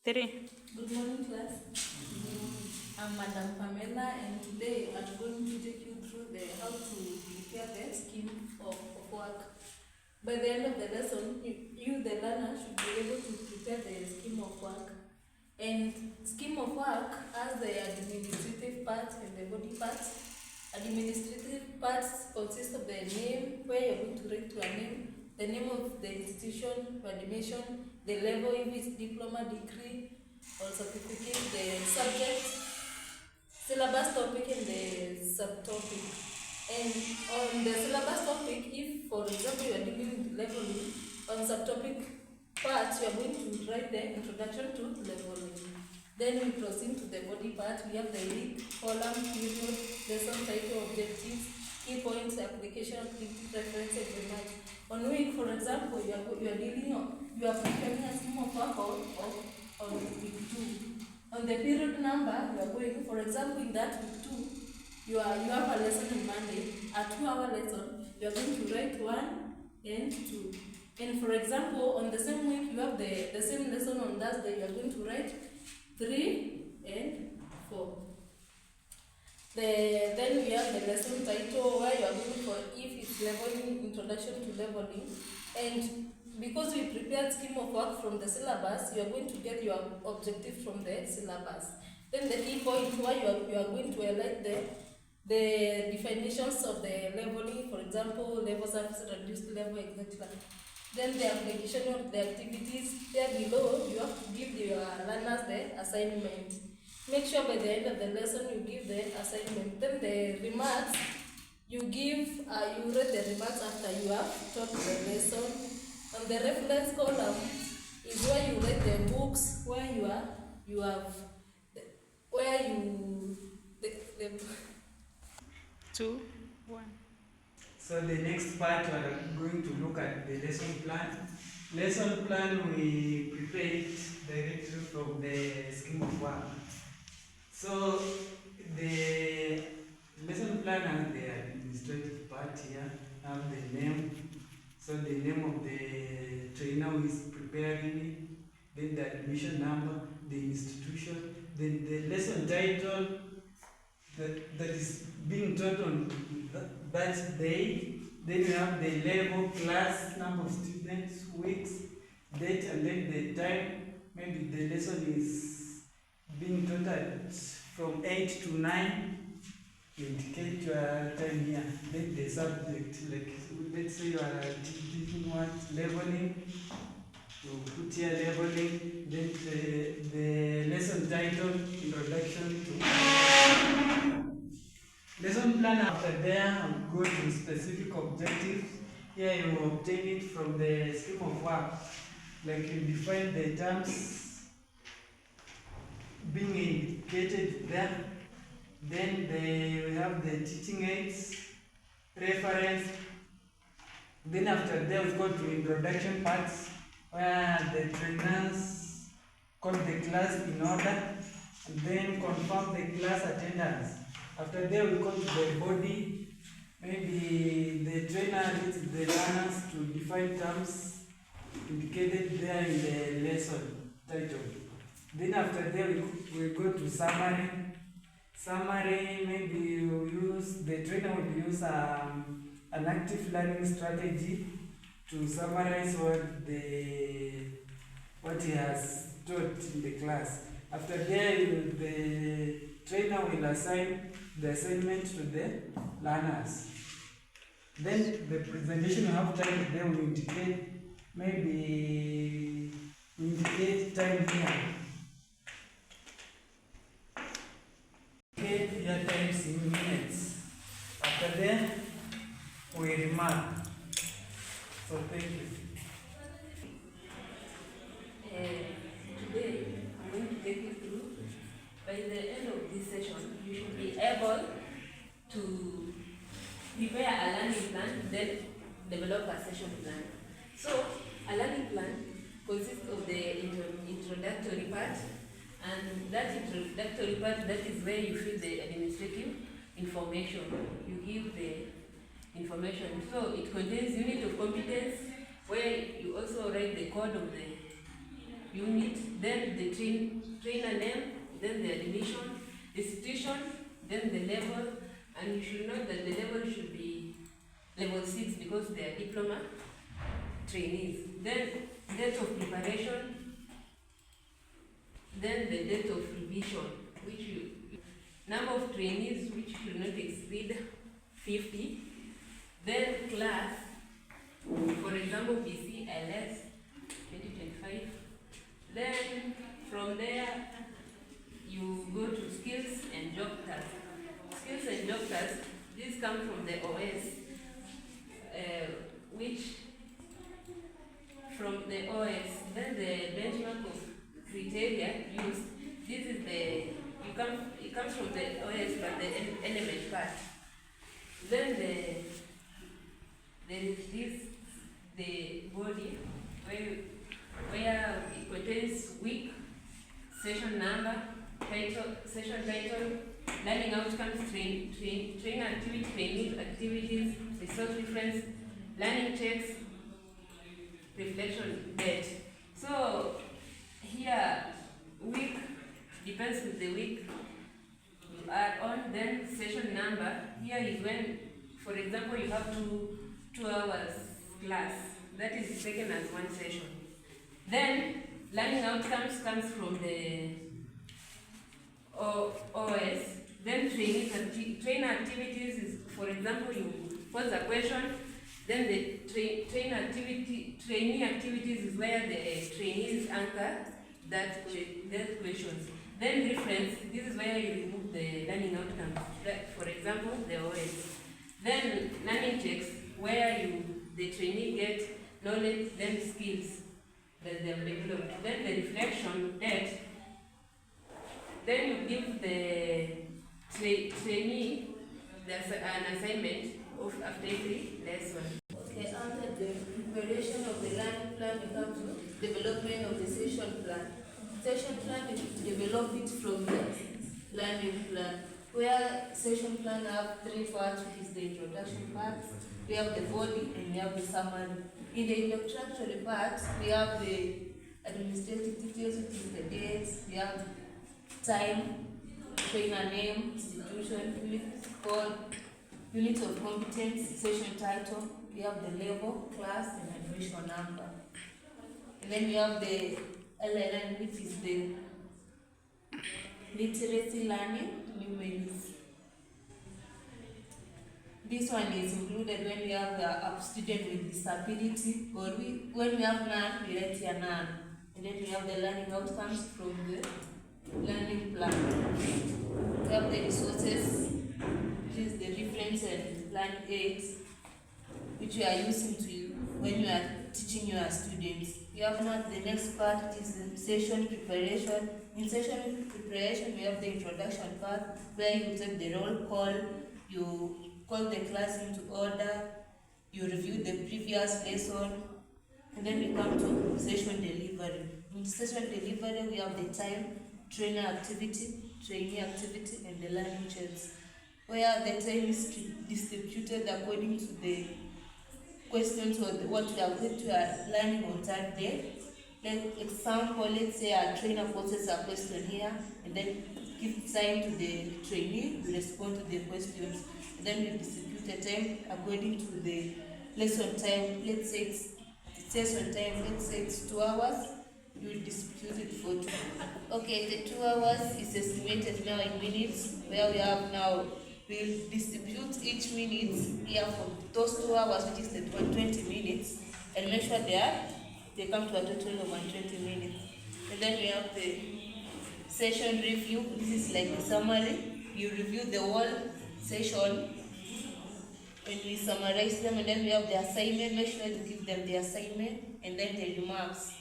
Three. Good morning, class. I'm Madam Pamela, and today I'm going to take you through how to prepare the scheme of work. By the end of the lesson, the learner, should be able to prepare the scheme of work. And scheme of work has the administrative part and the body part. Administrative parts consist of the name, where you're going to write your name, the name of the institution, your admission, the level, if it's diploma, degree, or certificate, the subject, syllabus topic, and the subtopic. And on the syllabus topic, if for example you are dealing with leveling, on subtopic part you are going to write the introduction to leveling. Then we proceed to the body part. We have the week, column, period, lesson title, objectives, key points, application, activity, reference, and remarks. On week, for example, you are preparing a scheme of work on week 2. On the period number, you are going, for example, in that week 2, you have a lesson on Monday, a 2-hour lesson. You are going to write 1 and 2. And for example, on the same week, you have the same lesson on Thursday. You are going to write 3 and 4. Then we have the lesson title, where you are going for if it's leveling, introduction to leveling. And because we prepared scheme of work from the syllabus, you are going to get your objective from the syllabus. Then the key point, where you are going to highlight the definitions of the leveling, for example, level surface, reduced level, etc. Then the application of the activities. There below, you have to give your learners the assignment. Make sure by the end of the lesson you give the assignment. Then the remarks, you read the remarks after you have taught the lesson. On the reference column is where you read the books, where you have where you the 2, 1. So the next part we are going to look at the lesson plan. Lesson plan we prepare it directly from the scheme of work. So the lesson plan has the administrative part here, have the name. So the name of the trainer who is preparing it, then the admission number, the institution, then the lesson title that is being taught on that day. Then you have the level, class, number of students, weeks, date, and then the time. Maybe the lesson is being taught at from 8 to 9. You indicate your time here. Then the subject, like let's say you are teaching what leveling, you put here leveling. Then the lesson title, introduction to lesson plan. After there, go to specific objectives. Here you obtain it from the scheme of work. Like you define the terms being indicated there. Then we have the teaching aids, reference. Then after there we go to introduction parts, where the trainers call the class in order, and then confirm the class attendance. After there we go to the body. Maybe the trainer needs the learners to define terms indicated there in the lesson title. Then after there we go to summary. Summary, maybe the trainer will use an active learning strategy to summarize what he has taught in the class. After there, the trainer will assign the assignment to the learners. Then the presentation you have time, then we indicate, maybe we indicate time here. Your times in minutes. After that, we remark. So thank you. Today I'm going to take you through. By the end of this session, you should be able to prepare a learning plan, then develop a session plan. So a learning plan consists of the introductory part. And that introductory part, that is where you fill the administrative information. You give the information. So it contains unit of competence, where you also write the code of the unit, then the trainer name, then the admission, institution, then the level, and you should know that the level should be level 6 because they are diploma trainees. Then date of preparation, then the date of revision, number of trainees which should not exceed 50, then class, for example BCLS 2025. Then from there you go to skills and job tasks. Skills and job tasks, these come from the OS, which from the OS, then the benchmark of criteria used. This is it comes from the OS, but the element part. Then there is the body where it contains week, session number, session title, learning outcomes, train activity, training activities, resource reference, learning checks, reflection date. So here week depends with the week you are on. Then session number, here is when, for example, you have 2 hours class, that is taken as one session. Then learning outcomes comes from the OS. Then train activities is, for example, you pose a question, then the trainee activities is where the trainees answer that questions. Then reference, this is where you remove the learning outcomes, for example, the OS. Then learning checks, where the trainee get knowledge, then skills that they have developed. Then the reflection date, then you give the trainee an assignment after every lesson. Okay, under the preparation of the learning plan, we come to development of the session plan. Session plan, we develop it from the learning plan, where session plan have 3 parts, which is the introduction part, we have the body, and we have the summary. In the introductory part, we have the administrative details, which is the dates, we have time, trainer name, institution, unit code, unit of competence, session title, we have the level, class, and admission number. And then we have the LLN, which is the literacy learning numerics. This one is included when we have the student with disability, or when we have none, we write here none. And then we have the learning outcomes from the learning plan. We have the resources, which is the reference and learning aids, which you are using when you are teaching your students. You have now the next part, which is the session preparation. In session preparation, we have the introduction part, where you take the roll call, you call the class into order, you review the previous lesson, and then we come to session delivery. In session delivery, we have the time, trainer activity, trainee activity, and the learning checks, where the time is distributed according to the questions or what we are going to learning on that day. Like example, let's say a trainer poses a question here, and then give time to the trainee to respond to the questions. And then we distribute the time according to the lesson time. Let's say it's session time, let's say it's 2 hours, you will distribute it for 2. Okay, the 2 hours is estimated now in minutes, where we have now, we'll distribute each minute here for those 2 hours, which is the 20 minutes, and make sure they come to a total of 120 minutes. And then we have the session review. This is like a summary. You review the whole session and we summarize them, and then we have the assignment. Make sure to give them the assignment, and then the remarks.